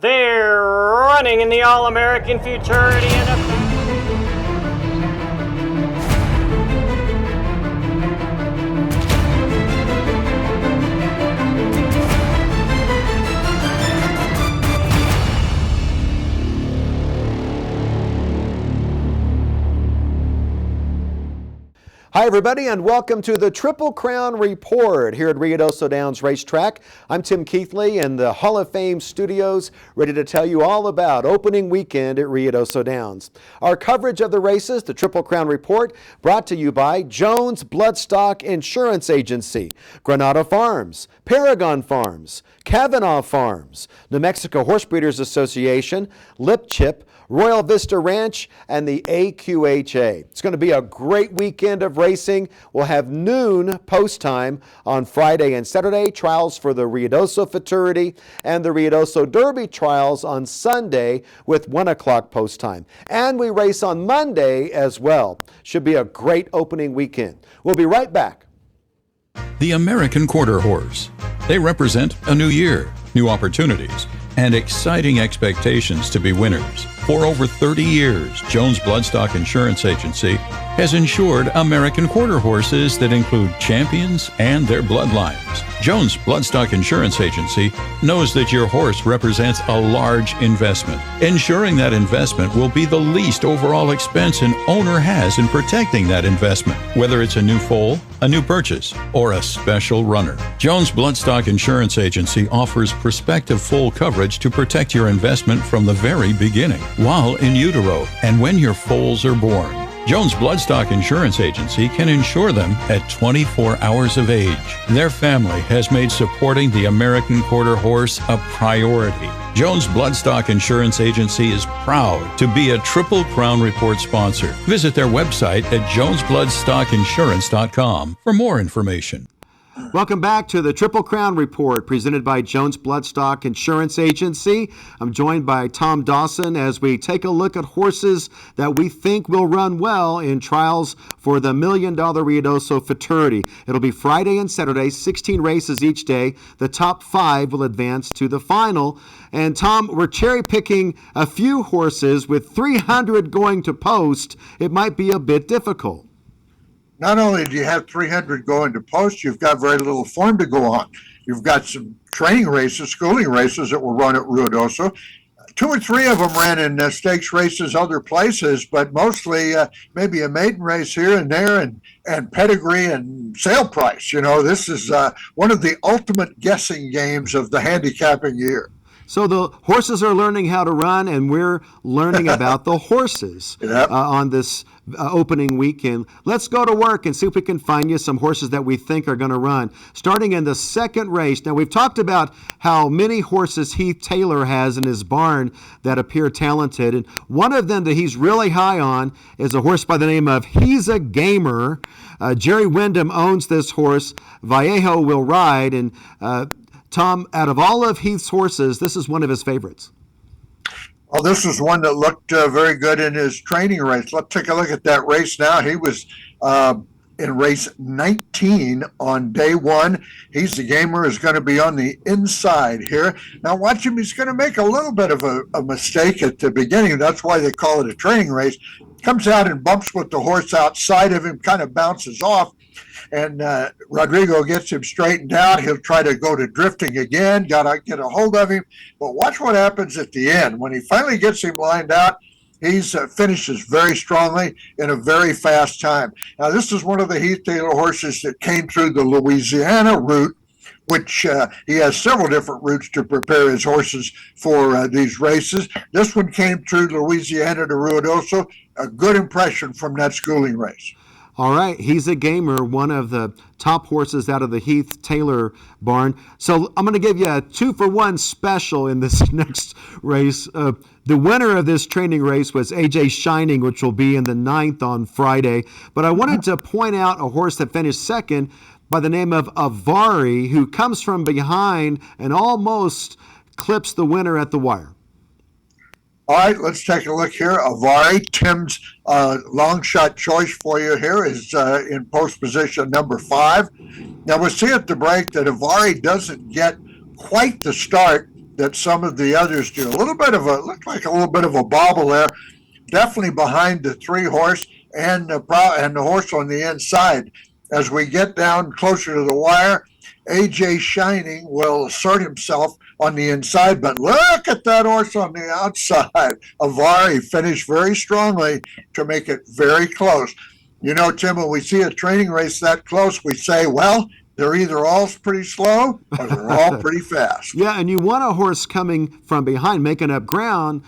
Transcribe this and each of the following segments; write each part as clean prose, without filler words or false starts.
They're running in the All-American Futurity and Hi, everybody, and welcome to the Triple Crown Report here at Ruidoso Downs Racetrack. I'm Tim Keithley in the Hall of Fame studios, ready to tell you all about opening weekend at Ruidoso Downs. Our coverage of the races, the Triple Crown Report, brought to you by Jones Bloodstock Insurance Agency, Granada Farms, Paragon Farms, Kavanaugh Farms, New Mexico Horse Breeders Association, Lip Chip, Royal Vista Ranch, and the AQHA. It's going to be a great weekend of racing. We'll have noon post time on Friday and Saturday, trials for the Ruidoso Futurity and the Ruidoso Derby trials on Sunday with 1 o'clock post time. And we race on Monday as well. Should be a great opening weekend. We'll be right back. The American Quarter Horse. They represent a new year, new opportunities, and exciting expectations to be winners. For over 30 years, Jones Bloodstock Insurance Agency has insured American quarter horses that include champions and their bloodlines. Jones Bloodstock Insurance Agency knows that your horse represents a large investment. Ensuring that investment will be the least overall expense an owner has in protecting that investment, whether it's a new foal, a new purchase, or a special runner. Jones Bloodstock Insurance Agency offers prospective full coverage to protect your investment from the very beginning, while in utero, and when your foals are born. Jones Bloodstock Insurance Agency can insure them at 24 hours of age. Their family has made supporting the American Quarter Horse a priority. Jones Bloodstock Insurance Agency is proud to be a Triple Crown Report sponsor. Visit their website at jonesbloodstockinsurance.com for more information. Welcome back to the Triple Crown Report presented by Jones Bloodstock Insurance Agency. I'm joined by Tom Dawson as we take a look at horses that we think will run well in trials for the $1 Million Ruidoso Futurity. It'll be Friday and Saturday, 16 races each day. The top 5 will advance to the final. And Tom, we're cherry picking a few horses with 300 going to post. It might be a bit difficult. Not only do you have 300 going to post, you've got very little form to go on. You've got some training races, schooling races that will run at Ruidoso. 2 or 3 of them ran in stakes races other places, but mostly maybe a maiden race here and there and pedigree and sale price. You know, this is one of the ultimate guessing games of the handicapping year. So the horses are learning how to run, and we're learning about the horses on this opening weekend. Let's go to work and see if we can find you some horses that we think are going to run. Starting in the second race. Now, we've talked about how many horses Heath Taylor has in his barn that appear talented, and one of them that he's really high on is a horse by the name of He's a Gamer. Jerry Wyndham owns this horse. Vallejo will ride, and Tom, out of all of Heath's horses, this is one of his favorites. Well, this was one that looked very good in his training race. Let's take a look at that race now. He was in race 19 on day 1. He's the Gamer is going to be on the inside here. Now watch him. He's going to make a little bit of a mistake at the beginning. That's why they call it a training race. Comes out and bumps with the horse outside of him, kind of bounces off. And Rodrigo gets him straightened out. He'll try to go to drifting again, got to get a hold of him. But watch what happens at the end. When he finally gets him lined out, he finishes very strongly in a very fast time. Now, this is one of the Heath Taylor horses that came through the Louisiana route, which he has several different routes to prepare his horses for these races. This one came through Louisiana to Ruidoso. A good impression from that schooling race. All right, He's a Gamer, one of the top horses out of the Heath Taylor barn. So I'm going to give you a 2-for-1 special in this next race. The winner of this training race was AJ Shining, which will be in the 9th on Friday. But I wanted to point out a horse that finished second by the name of Avari, who comes from behind and almost clips the winner at the wire. All right, let's take a look here. Avari, Tim's long shot choice for you here is in post position number 5. Now we'll see at the break that Avari doesn't get quite the start that some of the others do. Looked like a little bit of a bobble there. Definitely behind the 3-horse and the horse on the inside. As we get down closer to the wire, AJ Shining will assert himself on the inside, but look at that horse on the outside. Avari finished very strongly to make it very close. You know, Tim, when we see a training race that close, we say, well, they're either all pretty slow or they're all pretty fast. Yeah, and you want a horse coming from behind, making up ground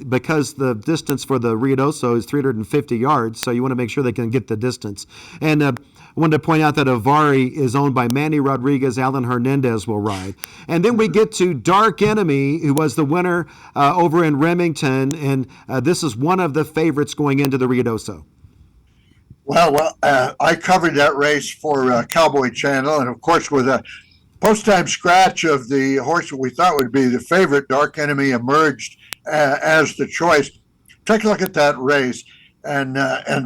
because the distance for the Ruidoso is 350 yards, so you want to make sure they can get the distance. And I wanted to point out that Avari is owned by Manny Rodriguez. Alan Hernandez will ride. And then we get to Dark Enemy, who was the winner over in Remington, and this is one of the favorites going into the Ruidoso. Well, I covered that race for Cowboy Channel, and of course, with a post-time scratch of the horse that we thought would be the favorite, Dark Enemy emerged as the choice. Take a look at that race, and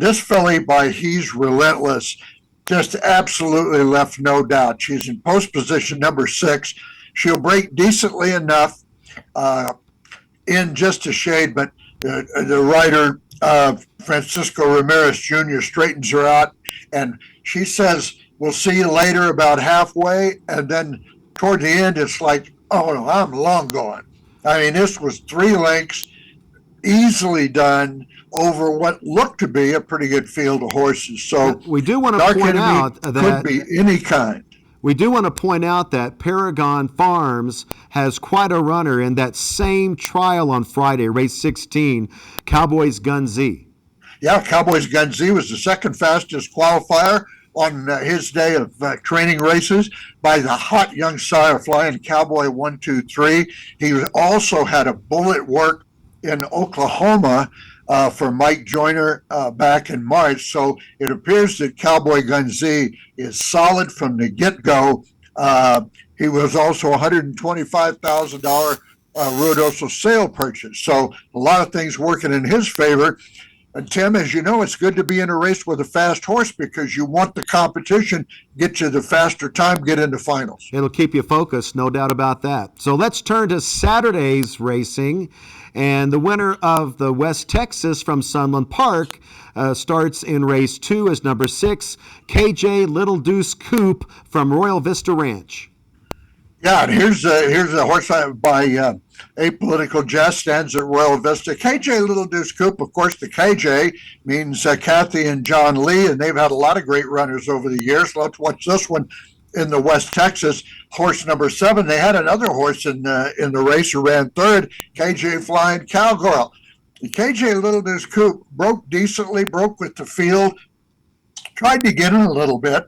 this filly by He's Relentless just absolutely left no doubt. She's in post position number 6. She'll break decently enough in just a shade, but the rider Francisco Ramirez Jr. straightens her out, and she says, we'll see you later about halfway, and then toward the end, it's like, oh, no, I'm long gone. I mean, this was 3 lengths, easily done over what looked to be a pretty good field of horses. So we do want to point out that could be any kind. We do want to point out that Paragon Farms has quite a runner in that same trial on Friday, race 16, Cowboys Gun Z. Yeah, Cowboys Gun Z was the second fastest qualifier on his day of training races by the hot young sire flying Cowboy 123. He also had a bullet work in Oklahoma for Mike Joyner back in March. So it appears that Cowboy Gun Z is solid from the get-go. He was also a $125,000 Ruidoso sale purchase. So a lot of things working in his favor. And Tim, as you know, it's good to be in a race with a fast horse because you want the competition, get you the faster time, get into finals. It'll keep you focused, no doubt about that. So let's turn to Saturday's racing. And the winner of the West Texas from Sunland Park starts in race 2 as number 6, KJ Little Deuce Coupe from Royal Vista Ranch. Yeah, and here's a horse by Apolitical Jest, stands at Royal Vista. KJ Little Deuce Coupe, of course, the KJ means Kathy and John Lee, and they've had a lot of great runners over the years. Let's watch this one in the West Texas. Horse number 7. They had another horse in the race who ran third, KJ Flying Cowgirl. The KJ Little Deuce Coupe broke decently, broke with the field, tried to get in a little bit,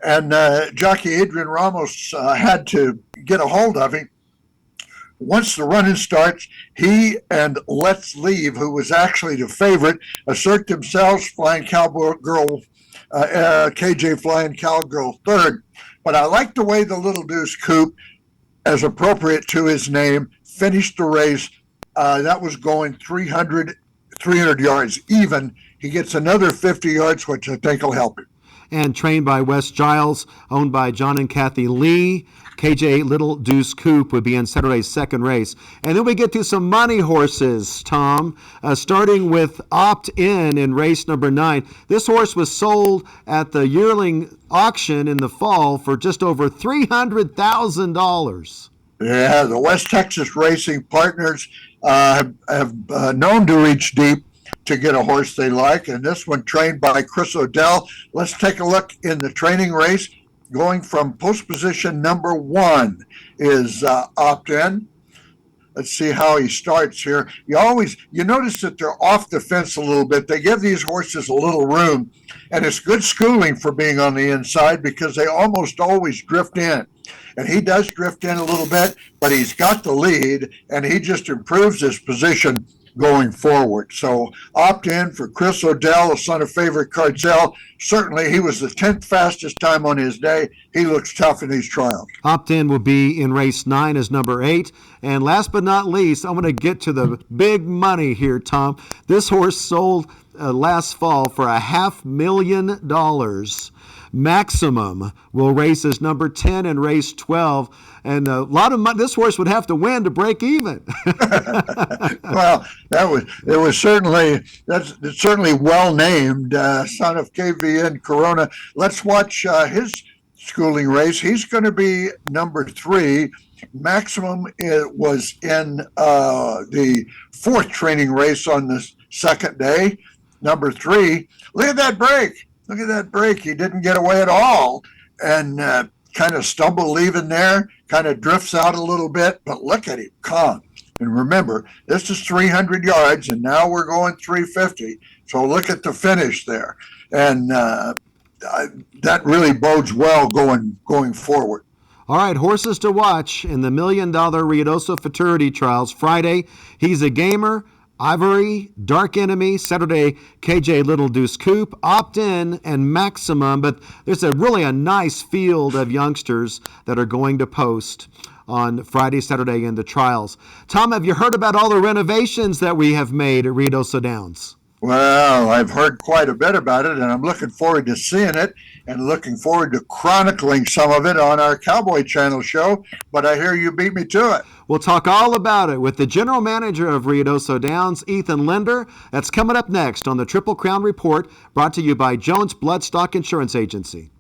and jockey Adrian Ramos had to get a hold of him. Once the running starts, he and Let's Leave, who was actually the favorite, assert themselves, Flying Cowgirl, KJ Flying Cowgirl third. But I like the way the Little Deuce Coupe, as appropriate to his name, finished the race. That was going 300 yards even. He gets another 50 yards, which I think will help him. And trained by Wes Giles, owned by John and Kathy Lee. KJ Little Deuce Coupe would be in Saturday's second race. And then we get to some money horses, Tom, starting with Opt In race number 9. This horse was sold at the yearling auction in the fall for just over $300,000. Yeah, the West Texas Racing Partners have known to reach deep to get a horse they like, and this one trained by Chris Odell. Let's take a look in the training race. Going from post position number 1 is Opt In. Let's see how he starts here. You notice that they're off the fence a little bit. They give these horses a little room, and it's good schooling for being on the inside because they almost always drift in. And he does drift in a little bit, but he's got the lead, and he just improves his position going forward. So Opt In for Chris Odell, the son of favorite Cartel. Certainly he was the 10th fastest time on his day. He looks tough in these trials. Opt In will be in race 9 as number 8. And last but not least, I'm going to get to the big money here, Tom. This horse sold last fall for $500,000. Maximum will race as number 10 in race 12. And a lot of money, this horse would have to win to break even. Well, that's certainly well named, son of KVN Corona. Let's watch his schooling race. He's going to be number 3. Maximum was in the 4th training race on the second day. Number 3. Look at that break. Look at that break. He didn't get away at all, and kind of stumble leaving there, kind of drifts out a little bit, but look at him, calm. And remember, this is 300 yards, and now we're going 350. So look at the finish there. And that really bodes well going forward. All right, horses to watch in the $1 million Ruidoso Futurity Trials. Friday, He's a Gamer, Ivory, Dark Enemy, Saturday, KJ Little Deuce Coupe, Opt-In, and Maximum. But there's really a nice field of youngsters that are going to post on Friday, Saturday in the trials. Tom, have you heard about all the renovations that we have made at Ruidoso Downs? Well, I've heard quite a bit about it, and I'm looking forward to seeing it and looking forward to chronicling some of it on our Cowboy Channel show, but I hear you beat me to it. We'll talk all about it with the general manager of Ruidoso Downs, Ethan Linder. That's coming up next on the Triple Crown Report, brought to you by Jones Bloodstock Insurance Agency.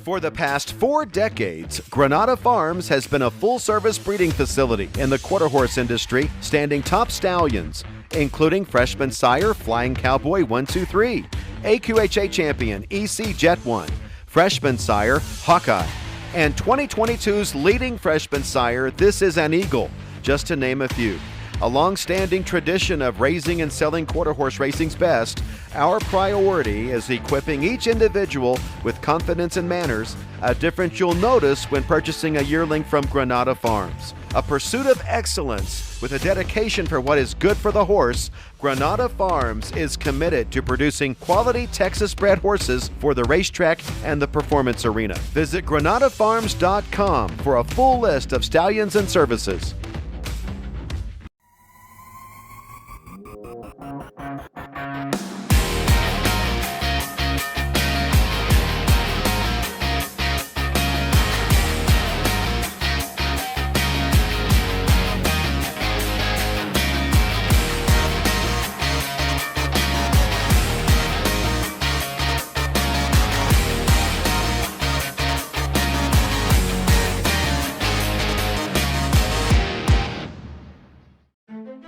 For the past 4 decades, Granada Farms has been a full-service breeding facility in the quarter horse industry, standing top stallions, including freshman sire Flying Cowboy 123, AQHA champion EC Jet 1, freshman sire Hawkeye, and 2022's leading freshman sire This Is an Eagle, just to name a few. A long-standing tradition of raising and selling quarter horse racing's best, our priority is equipping each individual with confidence and manners, a difference you'll notice when purchasing a yearling from Granada Farms. A pursuit of excellence with a dedication for what is good for the horse, Granada Farms is committed to producing quality Texas-bred horses for the racetrack and the performance arena. Visit granadafarms.com for a full list of stallions and services.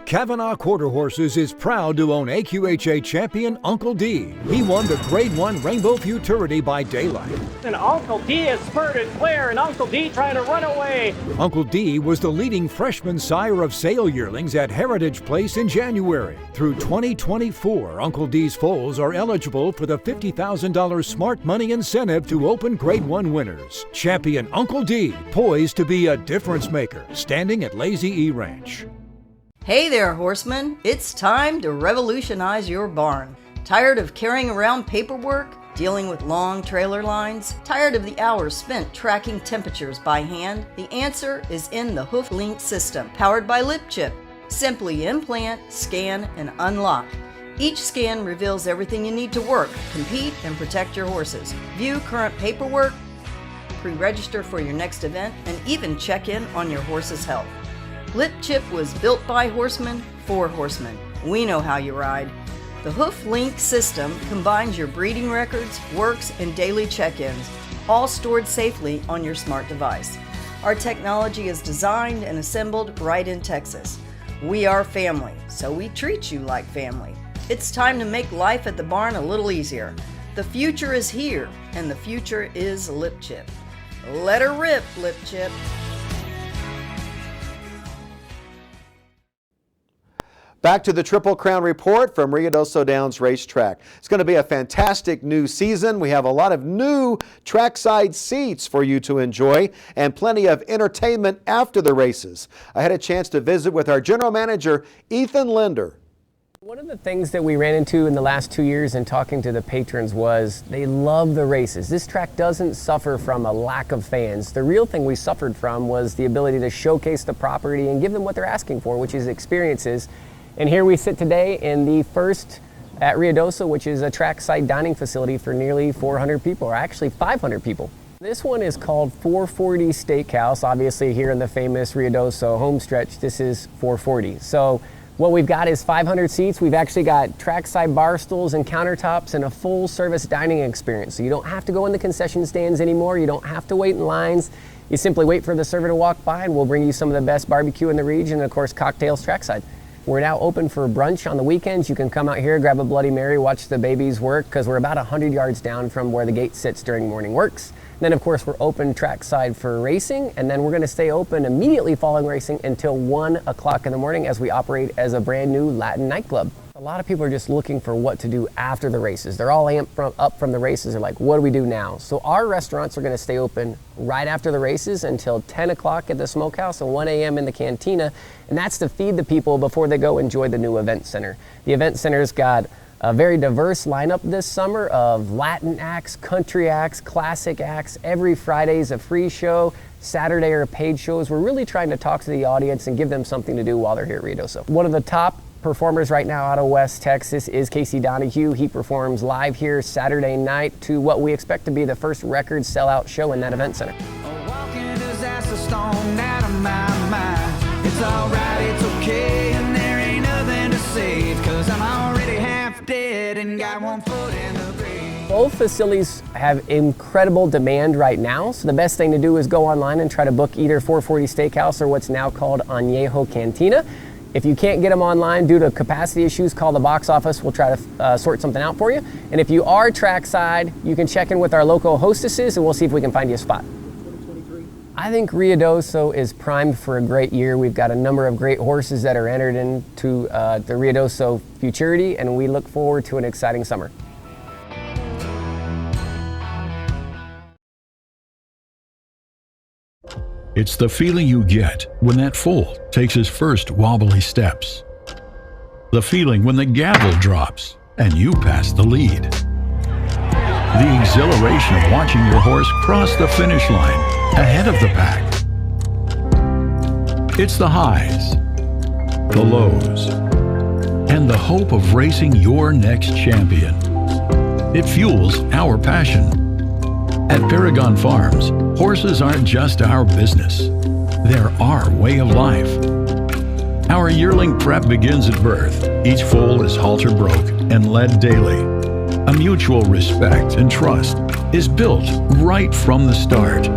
Kavanaugh Quarter Horses is proud to own AQHA champion Uncle D. He won the Grade 1 Rainbow Futurity by daylight. And Uncle D is spurted clear, and Uncle D trying to run away. Uncle D was the leading freshman sire of sale yearlings at Heritage Place in January. Through 2024, Uncle D's foals are eligible for the $50,000 smart money incentive to open Grade 1 winners. Champion Uncle D, poised to be a difference maker, standing at Lazy E Ranch. Hey there, horsemen. It's time to revolutionize your barn. Tired of carrying around paperwork, dealing with long trailer lines? Tired of the hours spent tracking temperatures by hand? The answer is in the Hoof Link system, powered by Lip Chip. Simply implant, scan, and unlock. Each scan reveals everything you need to work, compete, and protect your horses. View current paperwork, pre-register for your next event, and even check in on your horse's health. Lip Chip was built by horsemen for horsemen. We know how you ride. The Hoof Link system combines your breeding records, works, and daily check-ins, all stored safely on your smart device. Our technology is designed and assembled right in Texas. We are family, so we treat you like family. It's time to make life at the barn a little easier. The future is here, and the future is Lip Chip. Let her rip, Lip Chip. Back to the Triple Crown Report from Ruidoso Downs Racetrack. It's going to be a fantastic new season. We have a lot of new trackside seats for you to enjoy and plenty of entertainment after the races. I had a chance to visit with our general manager, Ethan Linder. One of the things that we ran into in the last 2 years in talking to the patrons was they love the races. This track doesn't suffer from a lack of fans. The real thing we suffered from was the ability to showcase the property and give them what they're asking for, which is experiences. And here we sit today in the first at Ruidoso, which is a trackside dining facility for nearly 400 people, or actually 500 people. This one is called 440 Steakhouse. Obviously here in the famous Ruidoso homestretch, this is 440. So what we've got is 500 seats. We've actually got trackside bar stools and countertops and a full service dining experience. So you don't have to go in the concession stands anymore. You don't have to wait in lines. You simply wait for the server to walk by and we'll bring you some of the best barbecue in the region and of course cocktails trackside. We're now open for brunch on the weekends. You can come out here, grab a Bloody Mary, watch the babies work, because we're about 100 yards down from where the gate sits during morning works. Then of course we're open trackside for racing, and then we're going to stay open immediately following racing until 1 o'clock in the morning as we operate as a brand new Latin nightclub. A lot of people are just looking for what to do after the races. They're all amped up from the races. They're like, what do we do now? So our restaurants are going to stay open right after the races until 10 o'clock at the smokehouse and 1 a.m. in the cantina. And that's to feed the people before they go enjoy the new event center. The event center's got a very diverse lineup this summer of Latin acts, country acts, classic acts. Every Friday is a free show. Saturday are paid shows. We're really trying to talk to the audience and give them something to do while they're here at Ruidoso. One of the top performers right now out of West Texas is Casey Donahue. He performs live here Saturday night to what we expect to be the first record sellout show in that event center. It's alright, it's okay, and there ain't nothing to save, 'cause I'm already half dead and got one foot in the grave. Both facilities have incredible demand right now, so the best thing to do is go online and try to book either 440 Steakhouse or what's now called Añejo Cantina. If you can't get them online due to capacity issues, call the box office. We'll try to sort something out for you. And if you are trackside, you can check in with our local hostesses and we'll see if we can find you a spot. I think Ruidoso is primed for a great year. We've got a number of great horses that are entered into the Ruidoso Futurity, and we look forward to an exciting summer. It's the feeling you get when that foal takes his first wobbly steps. The feeling when the gavel drops and you pass the lead. The exhilaration of watching your horse cross the finish line ahead of the pack. It's the highs, the lows, and the hope of racing your next champion. It fuels our passion. At Paragon Farms, horses aren't just our business. They're our way of life. Our yearling prep begins at birth. Each foal is halter broke and led daily. A mutual respect and trust is built right from the start,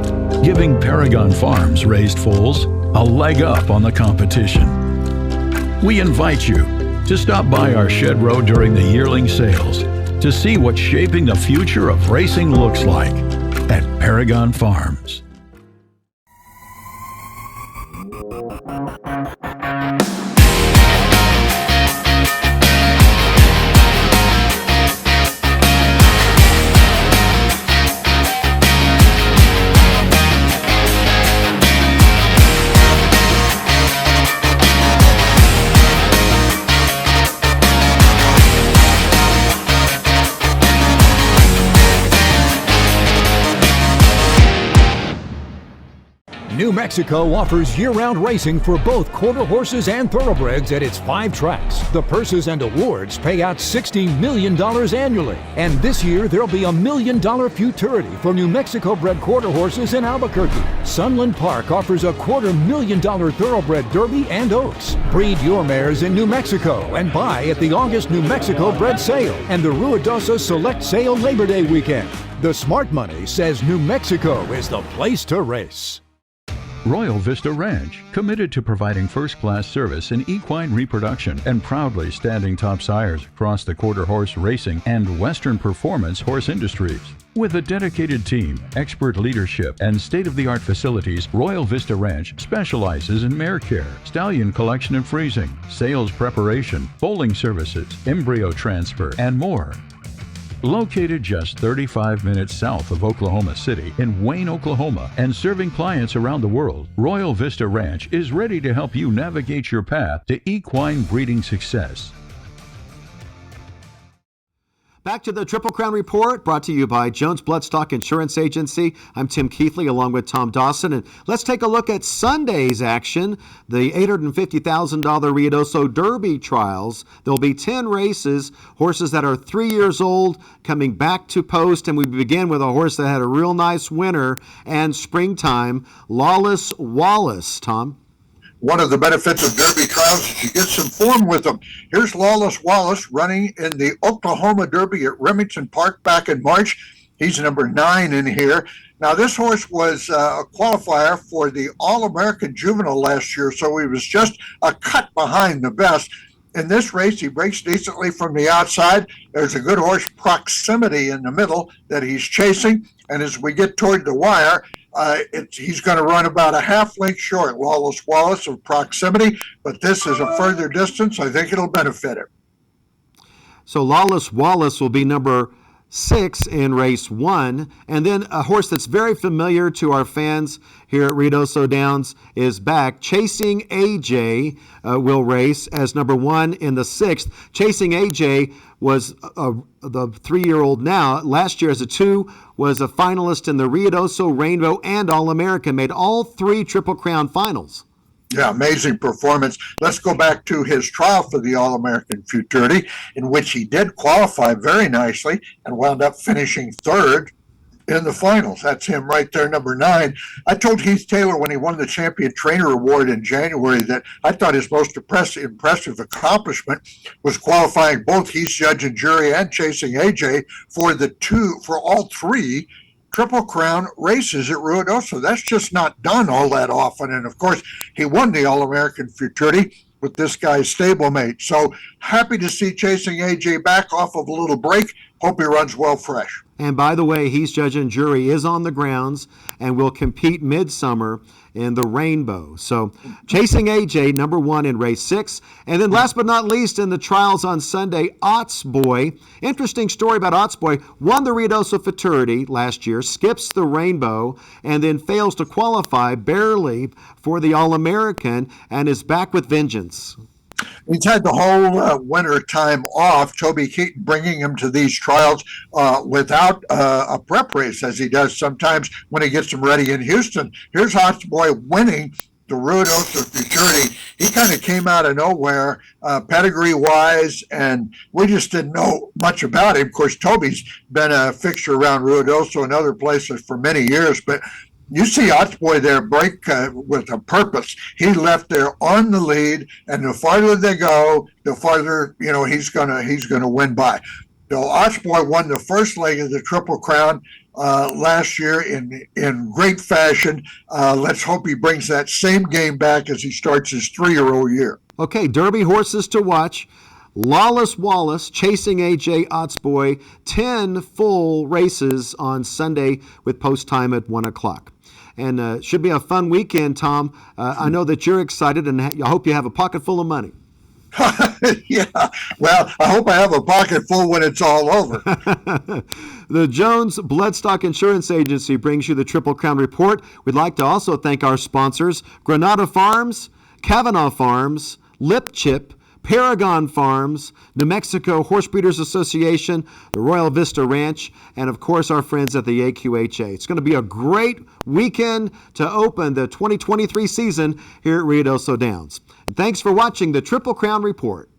giving Paragon Farms raised foals a leg up on the competition. We invite you to stop by our shed row during the yearling sales to see what shaping the future of racing looks like at Paragon Farms. New Mexico offers year-round racing for both quarter horses and thoroughbreds at its 5 tracks. The purses and awards pay out $60 million annually. And this year, there'll be $1 million Futurity for New Mexico-bred quarter horses in Albuquerque. Sunland Park offers a $250,000 thoroughbred Derby and Oaks. Breed your mares in New Mexico and buy at the August New Mexico Bred Sale and the Ruidoso Select Sale Labor Day weekend. The smart money says New Mexico is the place to race. Royal Vista Ranch, committed to providing first-class service in equine reproduction and proudly standing top sires across the quarter horse racing and Western performance horse industries. With a dedicated team, expert leadership, and state-of-the-art facilities, Royal Vista Ranch specializes in mare care, stallion collection and freezing, sales preparation, foaling services, embryo transfer, and more. Located just 35 minutes south of Oklahoma City in Wayne, Oklahoma, and serving clients around the world, Royal Vista Ranch is ready to help you navigate your path to equine breeding success. Back to the Triple Crown Report, brought to you by Jones Bloodstock Insurance Agency. I'm Tim Keithley, along with Tom Dawson, and let's take a look at Sunday's action, the $850,000 Ruidoso Derby trials. There'll be 10 races, horses that are 3 years old coming back to post, and we begin with a horse that had a real nice winter and springtime, Lawless Wallace. Tom? One of the benefits of Derby trials is you get some form with them. Here's Lawless Wallace running in the Oklahoma Derby at Remington Park back in March. He's number 9 in here. Now, this horse was a qualifier for the All-American Juvenile last year, so he was just a cut behind the best. In this race, he breaks decently from the outside. There's a good horse, Proximity, in the middle that he's chasing. And as we get toward the wire, he's going to run about a half length short, Lawless Wallace of Proximity, but this is a further distance. I think it'll benefit him. So Lawless Wallace will be number 6 in race 1. And then a horse that's very familiar to our fans here at Ruidoso Downs is back. Chasing AJ will race as number 1 in the 6th. Chasing AJ was the 3-year-old now. Last year as a 2 was a finalist in the Ruidoso, Rainbow, and All-American. Made all 3 Triple Crown finals. Yeah, amazing performance. Let's go back to his trial for the All-American Futurity, in which he did qualify very nicely and wound up finishing 3rd in the finals. That's him right there, number 9. I told Heath Taylor when he won the Champion Trainer Award in January that I thought his most impressive accomplishment was qualifying both Heath's Judge and Jury and Chasing AJ for all 3 Triple Crown races at Ruidoso. That's just not done all that often. And of course, he won the All-American Futurity with this guy's stablemate. So happy to see Chasing AJ back off of a little break. Hope he runs well fresh. And by the way, He's Judge and Jury is on the grounds and will compete midsummer in the Rainbow. So Chasing AJ, number 1 in race 6. And then last but not least in the trials on Sunday, Ots Boy. Interesting story about Ots Boy. Won the Ruidoso Futurity last year, skips the Rainbow, and then fails to qualify barely for the All-American and is back with vengeance. He's had the whole winter time off. Toby Keaton bringing him to these trials without a prep race, as he does sometimes when he gets them ready in Houston. Here's Hot Boy winning the Ruidoso Futurity. He kind of came out of nowhere, pedigree-wise, and we just didn't know much about him. Of course, Toby's been a fixture around Ruidoso and other places for many years, but you see Boy there break with a purpose. He left there on the lead, and the farther they go, the farther he's gonna win by. So Boy won the first leg of the Triple Crown last year in great fashion. Let's hope he brings that same game back as he starts his 3-year-old year. Okay, Derby horses to watch. Lawless Wallace, Chasing AJ, Ots Boy, 10 full races on Sunday with post time at 1 o'clock. And should be a fun weekend, Tom. I know that you're excited, and I hope you have a pocket full of money. Yeah, well, I hope I have a pocket full when it's all over. The Jones Bloodstock Insurance Agency brings you the Triple Crown Report. We'd like to also thank our sponsors, Granada Farms, Kavanaugh Farms, Lip Chip, Paragon Farms, New Mexico Horse Breeders Association, the Royal Vista Ranch, and of course our friends at the AQHA. It's going to be a great weekend to open the 2023 season here at Ruidoso Downs. And thanks for watching the Triple Crown Report.